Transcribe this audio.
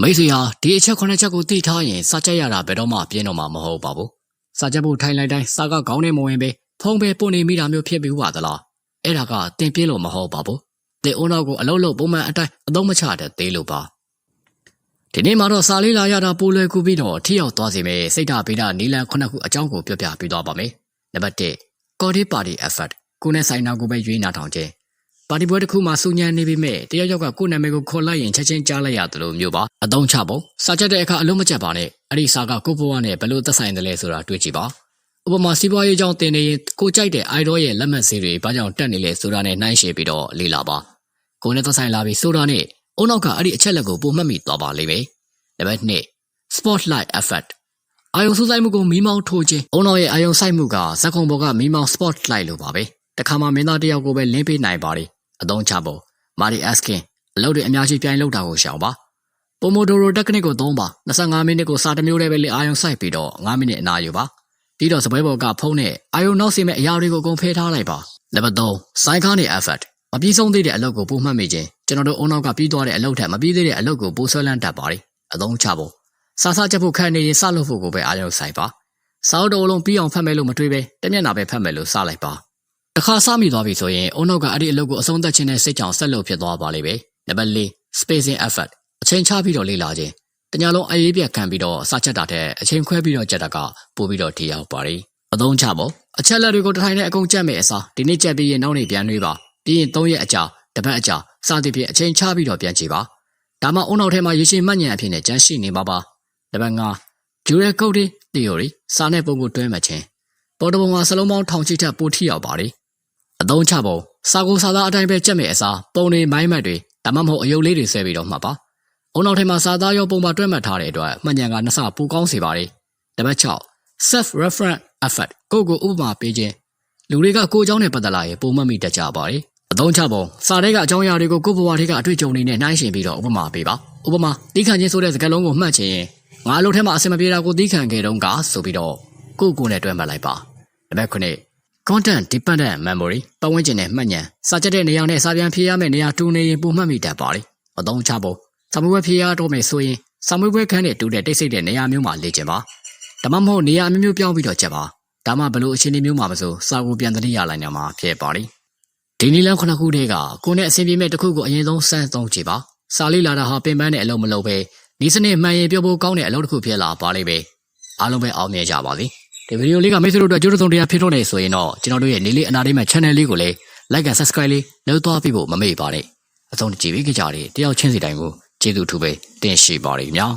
မိတ်ဆွေဟာဒီအချက်9ချက်ကိုသိထားရင်စာချက်ရတာဘယ်တော့မှပြင်းတော့မှာမဟုတ်ပါဘူးစာချက်ဖို့ထိုင်လိုက်တိုင်းစာကခေါင်းနဲ့မဝင်ပဲဖုံးပဲပို့နေမိတာမျိုးဖြစ်ပြီးပါသလားအဲ့ဒါကတင်ပြင်းလို့မဟုတ်ပါဘူးတင်အိုးနောက်ကိုအလုံးလုံးပုံမှန်အတိုင်းအသုံးမချတဲ့သေးလို့ပါဒီနေ့မှာတော့စာလေးလာရတာပိုလွယ်ကူပြီးတော့ထိရောက်သွားစေမယ်စိတ်ဓာတ်ဗေဒနီလန်9ခုအကြောင်းကိုပြောပြပေးသွားပါမယ်နံပါတ်1 Cody Party Effort ကိုနဲ့ဆိုင်နာကိုပဲရွေးနာထောင်ခြင်းပါတီပွဲတစ်ခုမှာစူညံနေပြီးမဲ့တယောက်ကကိုယ့်နာမည်ကိုခေါ်လိုက်ရင်ချက်ချင်းကြားလိုက်ရတယ်လို့မျိုးပါအသုံးချဖို့စာချက်တဲ့အခါအလုံးမချက်ပါနဲ့အဲ့ဒီစာကကိုဘဝနဲ့ဘယ်လိုသက်ဆိုင်တယ်လဲဆိုတာတွေးကြည့်ပါဥပမာစီးပွားရေးအကြောင်းသင်နေရင်ကိုကြိုက်တဲ့ idol ရဲ့လက်မှတ်ဈေးတွေဘာကြောင့်တက်နေလဲဆိုတာနဲ့နှိုင်းယှဉ်ပြီးတော့လေ့လာပါကိုနဲ့သက်ဆိုင်လာပြီးဆိုတာနဲ့အုံနောက်ကအဲ့ဒီအချက်လက်ကိုပုံမှတ်မိသွားပါလိမ့်မယ်နံပါတ်2 Spotlight Effect အာယုံစူးစိုက်မှုကိုမီးမောင်းထိုးခြင်းအုံနောက်ရဲ့အာယုံစိုက်မှုကဇက်ခုံပေါ်ကမီးမောင်း Spotlight လို့ပါပဲတခါမှမင်းသားတယောက်ကိုပဲလင်းပေးနိုင်ပါတယ်အသုံးချဖို့မာရီအက်စကင်အလုပ်တွေအများကြီးပြိုင်လုပ်တာကိုရှောင်ပါပိုမိုဒိုရိုတက်ခနစ်ကိုသုံးပါ25မိနစ်ကိုစာတစ်မျိုးတည်းပဲလေအာယုံစိုက်ပြီးတော့9မိနစ်အနာယူပါပြီးတော့စပွဲပေါ်ကဖုံးနဲ့အာယုံနောက်စီမဲ့အရာတွေကိုအကုန်ဖယ်ထားလိုက်ပါနံပါတ်3 Psychonic Effect မပြီးဆုံးသေးတဲ့အလုပ်ကိုပိုမှတ်မိခြင်းကျွန်တော်တို့အုံနောက်ကပြီးသွားတဲ့အလုပ်ထက်မပြီးသေးတဲ့အလုပ်ကိုပိုဆွဲလန်းတတ်ပါတယ်အသုံးချဖို့စာချက်ဖို့ခံနေရင်စလုပ်ဖို့ကိုပဲအာယုံစိုက်ပါစာအုပ်တော်လုံးပြီးအောင်ဖတ်မယ်လို့မတွေးပဲတမျက်နှာပဲဖတ်မယ်လို့စလိုက်ပါတခါစမိသွားပြီဆိုရင်အုံနောက်ကအဲ့ဒီအလုပ်ကိုအဆုံးသတ်ခြင်းနဲ့စိတ်ကြောင့်ဆက်လုပ်ဖြစ်သွားပါလိမ့်မယ်နံပါတ်4 Spacing Effort အချိန်ချပြီးတော့လေ့လာခြင်းတညာလုံးအေးပြက်ခံပြီးတော့စာချက်တာတဲ့အချိန်ခွဲပြီးတော့ကြက်တာကပို့ပြီးတော့ထိရောက်ပါတယ်အသုံးချဖို့အချက်လက်တွေကိုတစ်ထိုင်နဲ့အကုန်ကြက်မဲ့အစားဒီနေ့ကြက်ပြီးရင်နောက်နေ့ပြန်နှွေးပါပြီးရင်3ရက်အကြာတစ်ပတ်အကြာစသဖြင့်အချိန်ချပြီးတော့ပြန်ကြည့်ပါဒါမှအုံနောက်ထဲမှာရေရှည်မှတ်ဉာဏ်အဖြစ်နဲ့ကျန်းရှိနေမှာပါနံပါတ်5 Dual Coding Theory စာနဲ့ပုံကိုတွဲမှတ်ခြင်းပေါ်တပုံမှာစလုံးပေါင်းထောင်ချီထက်ပိုထိရောက်ပါတယ်အသုံးချဖို့စာကိုစာသားအတိုင်းပဲကြက်မဲ့အစားပုံတွေမိုင်းမှတ်တွေဒါမှမဟုတ်အယုတ်လေးတွေဆွဲပြီးတော့မှတ်ပါအုံနောက်ထဲမှာစာသားရောပုံမှာတွဲမှတ်ထားတဲ့အတွက်မှတ်ဉာဏ်ကနှစ်ဆပိုကောင်းစေပါတယ်နံပါတ်6 Self Reference Effort ကိုဥပမာပေးခြင်းလူတွေကကိုအကြောင်းနဲ့ပတ်သက်လာရင်ပုံမှတ်မိတတ်ကြပါတယ်အသုံးချဖို့စာထဲကအကြောင်းအရာတွေကိုကိုဘဝထဲကအတွေ့အကြုံတွေနဲ့နှိုင်းယှဉ်ပြီးတော့ဥပမာပေးပါဥပမာသီးခံခြင်းဆိုတဲ့စကားလုံးကိုမှတ်ချင်ရင်ငါအလုပ်ထဲမှာအဆင်မပြေတာကိုသီးခံခဲ့တော့ကဆိုပြီးတော့ကိုနဲ့တွဲမှတ်လိုက်ပါနံပါတ်9 Content Dependent Memory ပတ်ဝန်းကျင်နဲ့မှတ်ဉာဏ်စာချက်တဲ့နေရာနဲ့စာပြန်ဖြေရမယ့်နေရာတူနေရင်ပုံမှတ်မိတတ်ပါတယ်အသုံးချဖို့စာမွေးပွဲဖြေရတော့မယ်ဆိုရင်စာမွေးပွဲခန်းနဲ့တူတဲ့တိတ်ဆိတ်တဲ့နေရာမျိုးမှာလေ့ကျင့်ပါဒါမှမဟုတ်နေရာအမျိုးမျိုးပြောင်းပြီးတော့ချက်ပါဒါမှဘလို့အခြေအနေမျိုးမှာမဆိုစာကိုပြန်သတိရလိုက်နိုင်မှာဖြစ်ပါတယ်ဒီနည်းလမ်း9ခုတည်းကကိုနဲ့အဆင်ပြေမဲ့တစ်ခုကိုအရင်ဆုံးစမ်းသုံးကြည့်ပါစာလေးလာတာဟာပင်ပန်းတဲ့အလုပ်မလုပ်ပဲဒီစနစ်မှန်ရင်ပြောဖို့ကောင်းတဲ့အလုပ်တစ်ခုဖြစ်လာပါလိမ့်မယ်အားလုံးပဲအောင်မြင်ကြပါစေဒီဗီဒီယိုလေးကမိတ်ဆွေတို့အတွက်ကြိုးစုံတရားဖြစ်တော့နေဆိုရင်တော့ကျွန်တော်တို့ရဲ့နေလေးအနာလေးမဲ့ channel လေးကိုလည်း like and subscribe လေးလုပ်သွားပြီးဖို့မမေ့ပါနဲ့အဆုံးကြည့်ပြီးကြကြတယ်တယောက်ချင်းစီတိုင်းကိုကျေးဇူးထူးပဲတင်ရှိပါရစေများ